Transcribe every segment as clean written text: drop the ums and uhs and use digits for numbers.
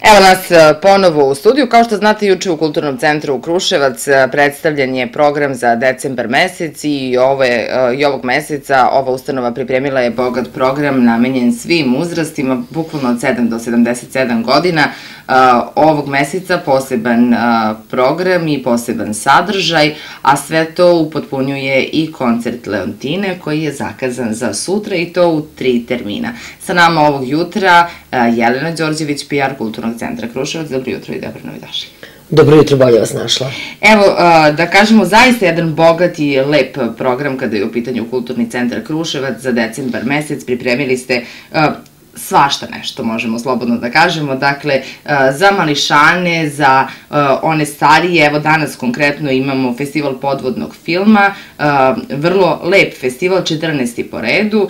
Evo nas ponovo u studiju. Kao što znate, juče u Kulturnom centru Kruševac predstavljen je program za decembar mesec i ovog meseca ova ustanova pripremila je bogat program namenjen svim uzrastima, bukvalno od 7 do 77 godina. Ovog meseca poseban program i poseban sadržaj, a sve to upotpunjuje i koncert Leontine koji je zakazan za sutra i to u 3 termina. Sa nama ovog jutra Jelena Đorđević, PR Kulturnog centra Kruševac. Dobro jutro i dobro nam došli. Dobro jutro, bolje vas našla. Evo, da kažemo, zaista jedan bogat i lep program kada je u pitanju Kulturni centar Kruševac za decembar mesec. Pripremili ste svašta nešto, možemo slobodno da kažemo, dakle, za mališane, za one starije. Evo danas konkretno imamo festival podvodnog filma, vrlo lep festival, 14. po redu,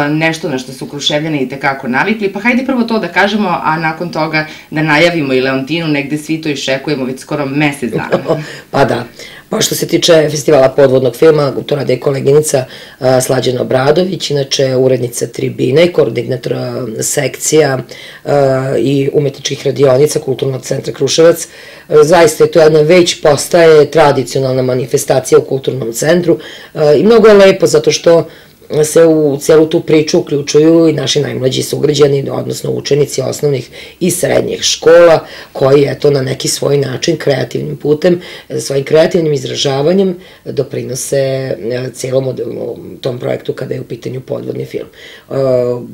nešto na što su Kruševljani i tekako navikli, pa hajde prvo to da kažemo, a nakon toga da najavimo i Leontinu, negde svi to iščekujemo već skoro mesec dana. Pa da. Pa što se tiče festivala podvodnog filma, to rade i koleginica Slađana Obradović, inače urednica tribine, koordinator sekcija i umetničkih radionica Kulturnog centra Kruševac. Zaista je to jedna već postaje tradicionalna manifestacija u Kulturnom centru i mnogo je lepo zato što se u celu tu priču uključuju i naši najmlađi sugrađani, odnosno učenici osnovnih i srednjih škola, koji eto na neki svoj način, kreativnim putem, svojim kreativnim izražavanjem doprinose celom tom projektu kada je u pitanju podvodni film.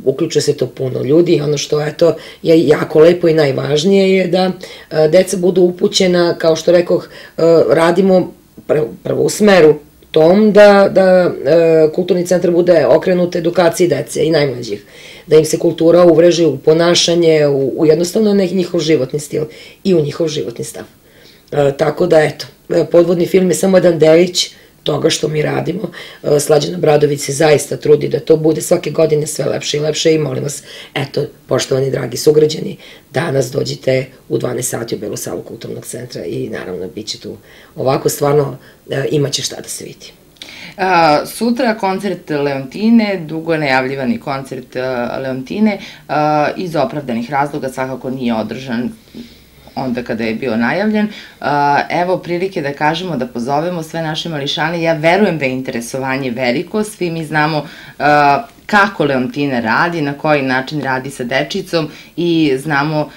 Uključuje se to puno ljudi i ono što eto je jako lepo i najvažnije je da deca budu upućena, kao što rekoh, radimo prvo u smeru tom da kulturni centar bude okrenut edukaciji dece i najmlađih, da im se kultura uvreži u ponašanje, u jednostavno njihov životni stil i u njihov životni stav. Tako da, eto, podvodni film je samo jedan delić toga što mi radimo. Slađana Bradović se zaista trudi da to bude svake godine sve lepše i lepše i molim vas, eto, poštovani dragi sugrađani, danas dođite u 12 sati u Belu salu Kulturnog centra i naravno bit će tu ovako, stvarno imaće šta da se vidi. Sutra koncert Leontine, dugo najavljivani koncert Leontine, iz opravdanih razloga svakako nije održan onda kada je bio najavljen. Evo prilike da kažemo, da pozovemo sve naše mališane. Ja verujem da je interesovanje veliko, svi mi znamo kako Leontina radi, na koji način radi sa dečicom i znamo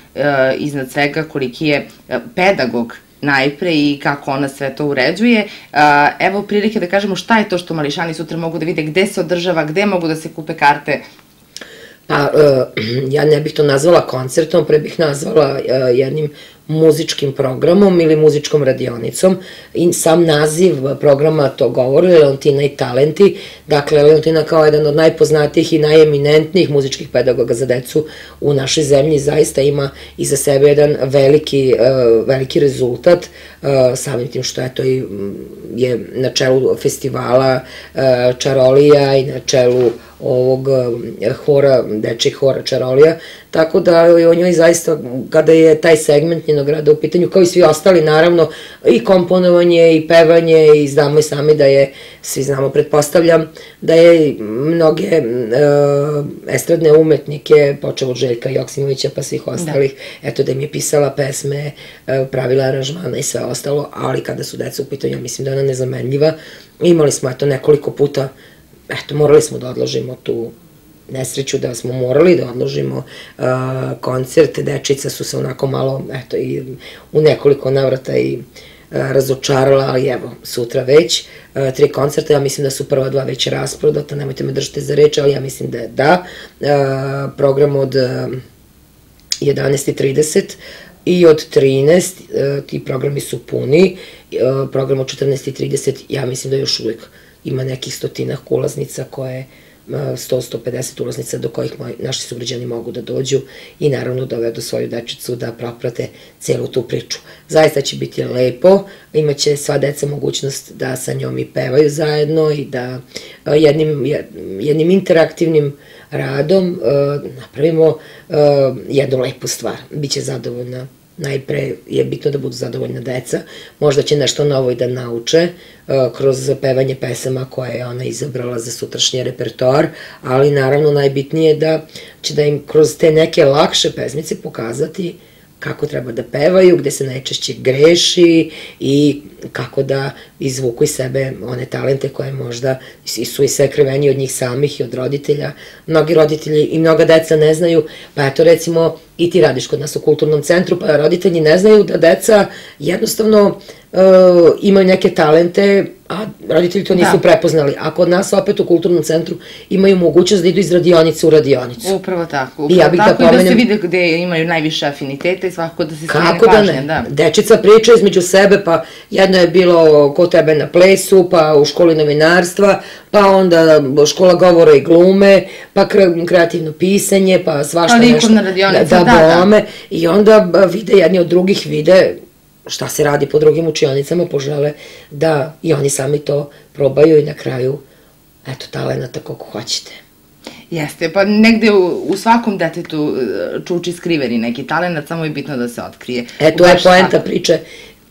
iznad svega koliki je pedagog najpre i kako ona sve to uređuje. Evo prilike da kažemo šta je to što mališani sutra mogu da vide, gde se održava, gde mogu da se kupe karte. Pa, ja ne bih to nazvala koncertom, pre bih nazvala jednim muzičkim programom ili muzičkom radionicom i sam naziv programa to govori, Leontina i talenti. Dakle, Leontina kao jedan od najpoznatijih i najeminentnijih muzičkih pedagoga za decu u našoj zemlji zaista ima iza sebe jedan veliki rezultat, samim tim što je na čelu festivala Čarolija i na čelu ovog hora, dečjeg hora Čarolija, tako da o njoj zaista, kada je taj segment njenog rada u pitanju, kao i svi ostali, naravno, i komponovanje, i pevanje, i znamo i sami da je, svi znamo, pretpostavljam, da je mnoge estradne umetnike, počeo od Željka Joksimovića pa svih ostalih, eto da im je pisala pesme, pravila aranžmana i sve ostalo, ali kada su deca u pitanju, mislim da je ona nezamenljiva. Imali smo, eto, nekoliko puta, eto, morali smo da odložimo tu nesreću, da smo morali da odložimo koncert. Dečica su se onako malo, eto, i u nekoliko navrata i razočarala, ali evo, sutra već 3 koncerta, ja mislim da su prva 2 već rasprodata, nemojte me držati za reč, ali ja mislim da je da. Program od 11:30 i od 13, ti programi su puni, program od 14:30, ja mislim da još uvijek ima nekih 100 ulaznica koje 100-150 ulaznica do kojih naši sugrađani mogu da dođu i naravno dovedu svoju dečicu da proprate celu tu priču. Zaista će biti lepo, imaće sva deca mogućnost da sa njom i pevaju zajedno i da jednim interaktivnim radom napravimo jednu lepu stvar. Biće zadovoljna. Najpre je bitno da budu zadovoljna deca, možda će nešto novo i da nauče kroz pevanje pesama koje je ona izabrala za sutrašnji repertoar, ali naravno najbitnije je da će da im kroz te neke lakše pesmice pokazati kako treba da pevaju, gde se najčešće greši i kako da izvuku iz sebe one talente koje možda su i sve kriveni od njih samih i od roditelja. Mnogi roditelji i mnoga deca ne znaju, pa eto recimo i ti radiš kod nas u kulturnom centru, pa roditelji ne znaju da deca jednostavno imaju neke talente, a roditelji to nisu prepoznali. A kod nas opet u kulturnom centru imaju mogućnost da idu iz radionice u radionicu. Upravo tako. I da se vide gde imaju najviše afiniteta i svakako da se skrene pažnje. Kako da ne? Dečica priča između sebe, pa jedno je bilo kod tebe na plesu, pa u školi novinarstva, pa onda škola govora i glume, pa kreativno pisanje, pa svašta nešto. Likovna radionica, da. I onda vide jedni od drugih, vide šta se radi po drugim učionicama, požele da i oni sami to probaju i na kraju, eto, talenata koliko hoćete. Jeste, pa negde u svakom detetu čuči skriveni neki talent, samo je bitno da se otkrije. To je poenta priče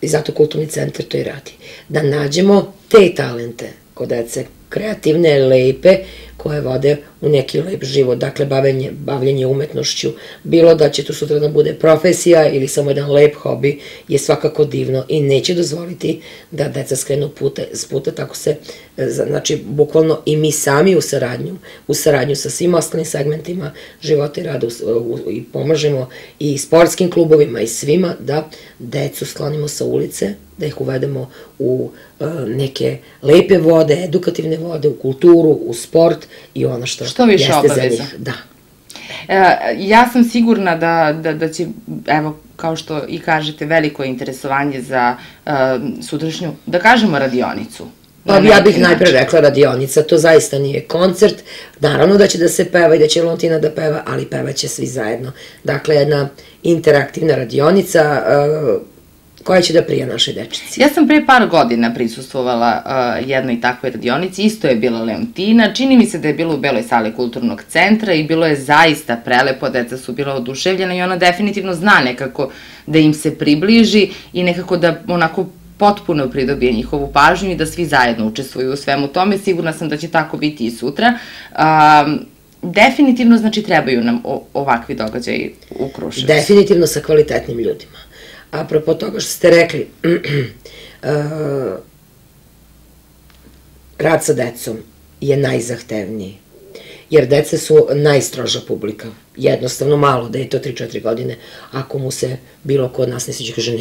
i zato kulturni centar to i radi. Da nađemo te talente kod dece, kreativne, lepe, koje vode u neki lep život, dakle bavljenje umetnošću, bilo da će to sutra da bude profesija ili samo jedan lep hobi, je svakako divno i neće dozvoliti da deca skrenu s puta, tako se, znači, bukvalno i mi sami u saradnju sa svim ostalim segmentima života i rada i pomažemo i sportskim klubovima i svima da decu sklonimo sa ulice, da ih uvedemo u neke lepe vode, edukativne vode, u kulturu, u sport i ono što jeste za njih. Da. Ja sam sigurna da će, evo, kao što i kažete, veliko interesovanje za sutrašnju, da kažemo, radionicu. Pa ja bih najpre rekla radionica, to zaista nije koncert, naravno da će da se peva i da će Leontina da peva, ali pevaće svi zajedno. Dakle, jedna interaktivna radionica koja će da prija našoj dečici. Ja sam pre par godina prisustvovala jednoj takvoj radionici, isto je bila Leontina, čini mi se da je bilo u Beloj sali kulturnog centra i bilo je zaista prelepo, deca su bila oduševljena i ona definitivno zna nekako da im se približi i nekako da onako potpuno pridobije njihovu pažnju i da svi zajedno učestvuju u svemu tome. Sigurna sam da će tako biti i sutra. Definitivno, znači, trebaju nam ovakvi događaji u Kruševcu. Definitivno sa kvalitetnim ljudima. Apropo toga što ste rekli, rad sa decom je najzahtevniji, jer dece su najstroža publika. Jednostavno malo, da je to 3-4 godine, ako mu se bilo ko od nas ne sviđa, kaže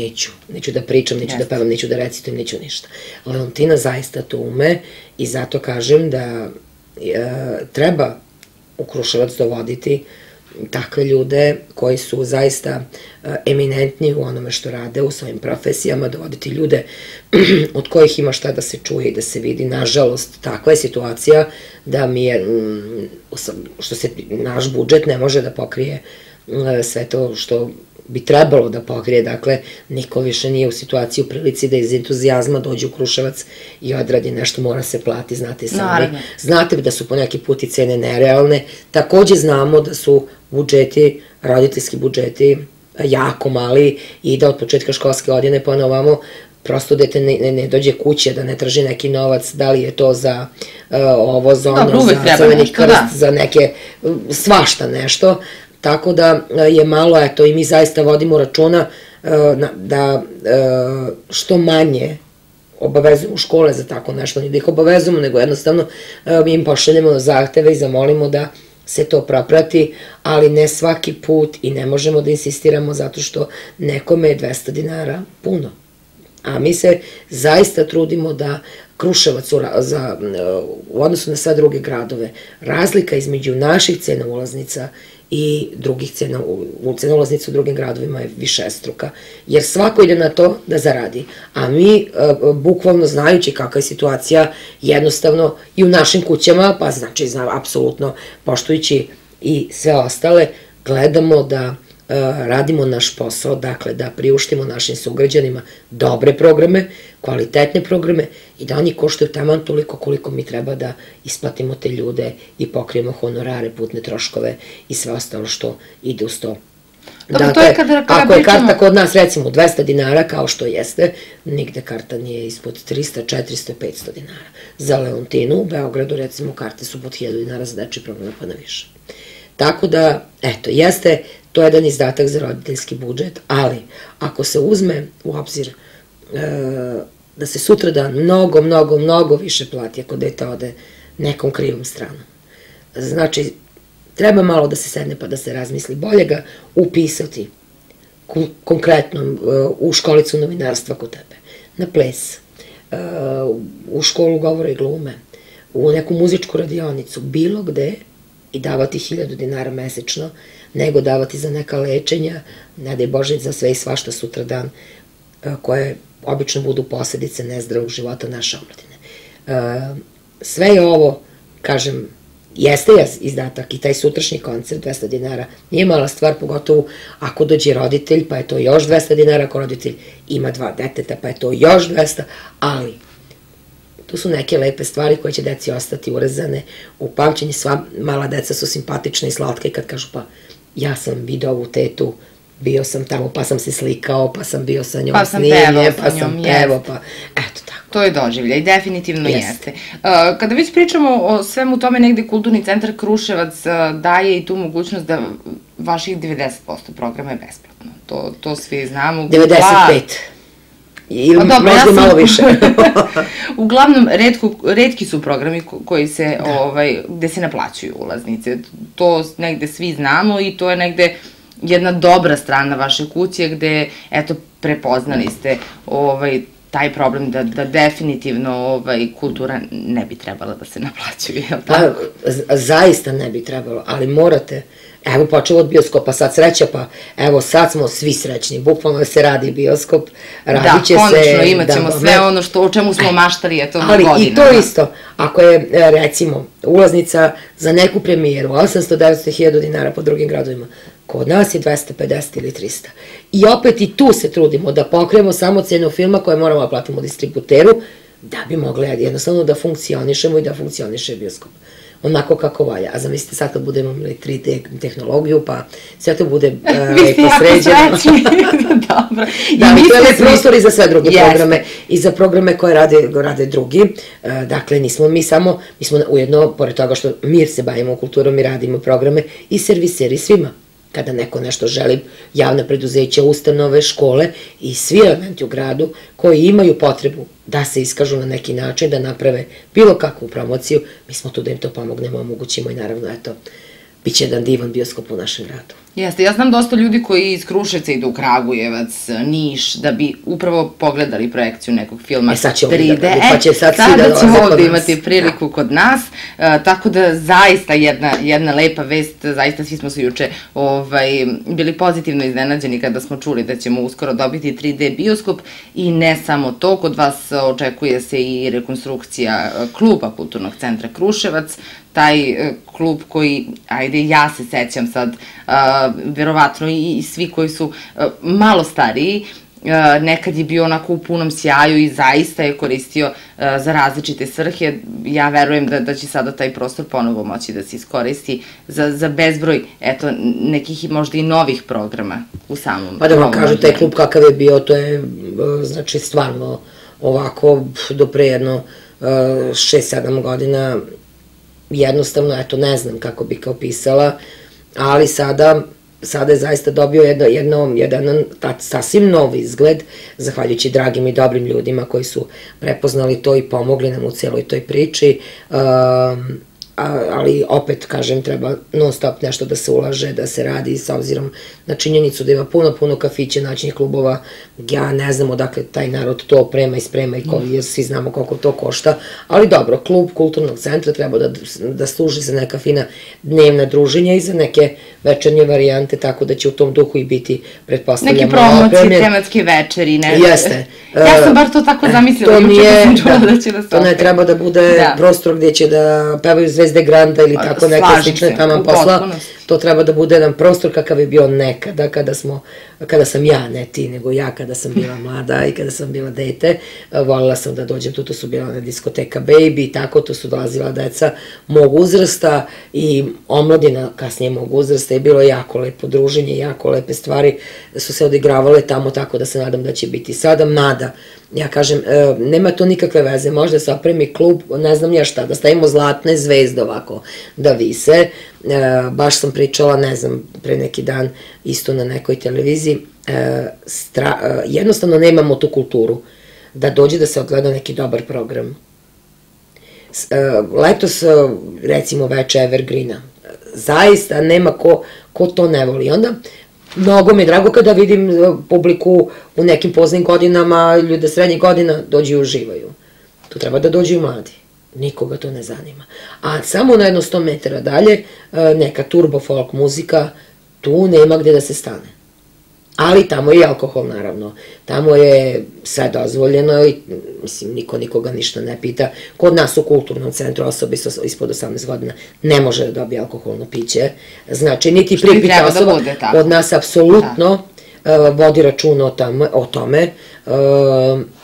neću da pričam, neću da pevam, neću da recitujem, neću ništa. Leontina zaista to ume i zato kažem da treba u Kruševac dovoditi takve ljude koji su zaista eminentni u onome što rade, u svojim profesijama, dovoditi ljude od kojih ima šta da se čuje i da se vidi. Nažalost, takva je situacija da mi je, što se naš budžet ne može da pokrije sve to što bi trebalo da pokrije, dakle, niko više nije u situaciji, u prilici da iz entuzijazma dođe u Kruševac i odradi nešto, mora se plati, znate i sami. Znate da su po neki put i cene nerealne, takođe znamo da su budžeti, roditeljski budžeti jako mali i da od početka školske godine pa na ovamo prosto dete ne dođe kuće, da ne traži neki novac, da li je to za ovo, za ono, za crveni krst, za neke, svašta nešto. Tako da je malo, eto, i mi zaista vodimo računa da što manje obavezujemo škole za tako nešto, ne da ih obavezujemo, nego jednostavno mi im pošaljemo zahteve i zamolimo da se to proprati, ali ne svaki put i ne možemo da insistiramo zato što nekome je 200 dinara puno. A mi se zaista trudimo da Kruševac u odnosu na sve druge gradove, razlika između naših cena ulaznica i drugih cena ulaznica u drugim gradovima je višestruka, jer svako ide na to da zaradi, a mi, bukvalno znajući kakva je situacija, jednostavno i u našim kućama, pa znači, apsolutno poštujući i sve ostale, gledamo da radimo naš posao, dakle da priuštimo našim sugrađanima dobre programe, kvalitetne programe i da oni koštaju taman toliko koliko mi treba da isplatimo te ljude i pokrijemo honorare, putne troškove i sve ostalo što ide uz to. Dakle, ako je karta kod nas recimo 200 dinara kao što jeste, nigde karta nije ispod 300, 400, 500 dinara. Za Leontinu u Beogradu recimo karte su pod 1000 dinara za dečji program pa na više. Tako da, eto, jeste to je jedan izdatak za roditeljski budžet, ali ako se uzme u obzir da se sutradan mnogo više plati ako dete ode nekom krivom stranom. Znači, treba malo da se sedne pa da se razmisli, bolje ga upisati konkretno u školicu novinarstva kod tebe, na ples, u školu govora i glume, u neku muzičku radionicu, bilo gde i davati 1000 dinara mesečno, nego davati za neka lečenja, ne daj Bože za sve i svašta sutradan, koje obično budu posledice nezdravog života naše omladine. Sve je ovo, kažem, jeste izdatak i taj sutrašnji koncert 200 dinara nije mala stvar, pogotovo ako dođe roditelj, pa je to još 200 dinara, ako roditelj ima 2 deteta, pa je to još 200, ali tu su neke lepe stvari koje će deci ostati urezane u pamćenje. Sva mala deca su simpatična i slatka i kad kažu pa ja sam video ovu tetu, bio sam tamo, pa sam se slikao, pa sam bio sa njom snimlje, pa sam pevao, pa eto tako. To je doživljaj, definitivno jeste. Kada već pričamo o svemu tome, negde Kulturni centar Kruševac daje i tu mogućnost da vaših 90% programa je besplatno. To svi znamo. 95%. Ili možda malo više. Uglavnom, retki su programi koji se, gde se naplaćuju ulaznice. To negde svi znamo i to je negde jedna dobra strana vaše kuće gde, eto, prepoznali ste taj problem da definitivno kultura ne bi trebala da se naplaćuje, je li tako? Zaista ne bi trebalo, ali morate, evo počeo od bioskopa, sad sreća, pa evo sad smo svi srećni, bukvalno se radi bioskop, radit će se... Da, konačno imat ćemo sve ono o čemu smo maštali, eto, godinama. Ali i to isto, ako je, recimo, ulaznica za neku premijeru, 800, 900, 1000 dinara po drugim gradovima, kod nas je 250 ili 300. I opet i tu se trudimo da pokrijemo samo cenu filma koje moramo da platimo distributeru, da bi mogli jednostavno da funkcionišemo i da funkcioniše bioskop. Onako kako valja. A zamislite sad kad budemo imali 3D tehnologiju, pa sve to bude lepo sređeno. Vi ste jako srećni. Dobro. Da, i to je prostor i za sve druge programe, i za programe koje rade drugi. Dakle, nismo mi samo, mi smo ujedno, pored toga što mi se bavimo kulturom i radimo programe, i serviseri svima. Kada neko nešto želi, javne preduzeća, ustanove, škole i svi elementi u gradu koji imaju potrebu da se iskažu na neki način, da naprave bilo kakvu promociju, mi smo tu da im to pomognemo, omogućimo i naravno, eto, bit će jedan divan bioskop u našem gradu. Jeste, ja znam dosta ljudi koji iz Kruševca idu u Kragujevac, Niš, da bi upravo pogledali projekciju nekog filma 3D. Pa će sad svi da dolaze kod nas. Sada ćemo ovde imati priliku kod nas, tako da zaista jedna lepa vest, zaista svi smo se juče bili pozitivno iznenađeni kada smo čuli da ćemo uskoro dobiti 3D bioskop i ne samo to, kod vas očekuje se i rekonstrukcija kluba Kulturnog centra Kruševac, taj klub koji, ajde, ja se sećam sad, verovatno i svi koji su malo stariji, nekad je bio onako u punom sjaju i zaista je koristio za različite svrhe. Ja verujem da će sada taj prostor ponovo moći da se iskoristi za bezbroj, eto, nekih možda i novih programa u samom. Pa da vam kažu, taj klub kakav je bio, to je, znači, stvarno ovako, do pre jedno 6-7 godina, jednostavno, eto, ne znam kako bih ga opisala, ali sada je zaista dobio jedan sasvim novi izgled, zahvaljujući dragim i dobrim ljudima koji su prepoznali to i pomogli nam u celoj toj priči, ali opet, kažem, treba non stop nešto da se ulaže, da se radi, s obzirom na činjenicu da ima puno kafića, noćnih klubova, ja ne znam odakle taj narod to oprema i sprema i svi znamo koliko to košta, ali dobro, klub Kulturnog centra treba da služi za neka fina dnevna druženja i za neke večernje varijante, tako da će u tom duhu i biti, pretpostavljamo, neke promocije, tematske večeri, ne znam. Jeste. Ja sam bar to tako zamislila, juče da sam čula da će da se to ne treba da bude prostor gdje će da pevaju Zvezde Granda ili tako neke slične tamo posla. To treba da bude jedan prostor kakav je bio nekada, kada sam ja, ne ti, nego ja kada sam bila mlada i kada sam bila dete, voljela sam da dođem tu, to su bila diskoteka Baby i tako, tu su dolazila deca mog uzrasta i omladina kasnije mog uzrasta i bilo jako lepo druženje, jako lepe stvari su se odigravale tamo, tako da se nadam da će biti sada, mada, ja kažem, nema to nikakve veze, možda se opremi klub, ne znam ja šta, da stavimo zlatne zvezde ovako da vise, baš sam pričala, ne znam, pre neki dan, isto na nekoj televiziji, jednostavno nemamo tu kulturu da dođe da se ogleda neki dobar program. Letos, recimo, veče Evergreena, zaista nema ko to ne voli. Onda, mnogo mi je drago kada vidim publiku u nekim poznim godinama, ljude srednjih godina dođu i uživaju. Tu treba da dođu i mladi. Nikoga to ne zanima. A samo na jedno 100 metara dalje, neka turbo folk muzika, tu nema gde da se stane. Ali tamo je i alkohol, naravno. Tamo je sve dozvoljeno i, mislim, niko nikoga ništa ne pita. Kod nas u kulturnom centru osoba ispod 18 godina ne može da dobije alkoholno piće. Znači, niti pripita osoba. Kod nas apsolutno vodi računa o tome,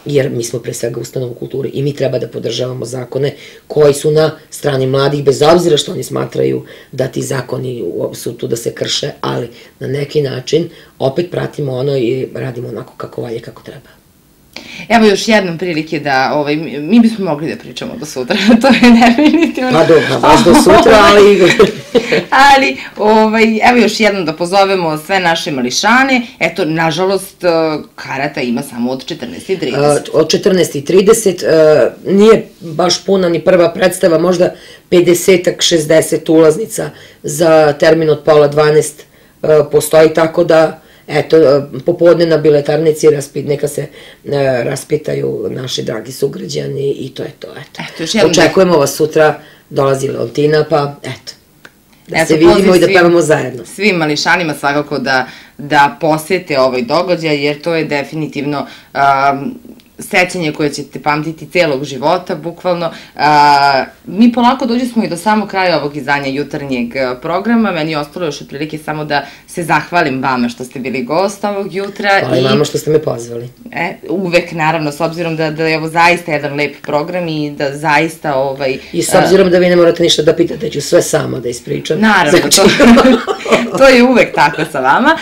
jer mi smo pre svega ustanova u kulturi i mi treba da podržavamo zakone koji su na strani mladih, bez obzira što oni smatraju da ti zakoni su tu da se krše, ali na neki način opet pratimo ono i radimo onako kako valje, kako treba. Evo još jednom prilike da, mi bismo mogli da pričamo do sutra, to je definitivno. Pa dobro, baš do sutra, ali... Ali, evo još jednom da pozovemo sve naše mališane, eto, nažalost, karata ima samo od 14:30. Od 14:30, nije baš puna ni prva predstava, možda 50-ak, 60 ulaznica za termin od 11:30 postoji, tako da, eto, popodne na biletarnici neka se raspitaju naši dragi sugrađani i to je to, eto. Očekujemo vas sutra, dolazi Leontina, pa eto, da se vidimo i da pevamo zajedno. Svim mališanima svakako da posete ovaj događaj, jer to je definitivno sećanje koje ćete pamtiti celog života, bukvalno. Mi polako dođe smo i do samog kraja ovog izdanja jutarnjeg programa. Meni je ostalo još otprilike samo da se zahvalim vama što ste bili gost ovog jutra. Hvala i vama što ste me pozvali. Uvek, naravno, s obzirom da je ovo zaista jedan lep program i da zaista... I s obzirom da vi ne morate ništa da pitate, ću sve sama da ispričam. Naravno, to je uvek tako sa vama.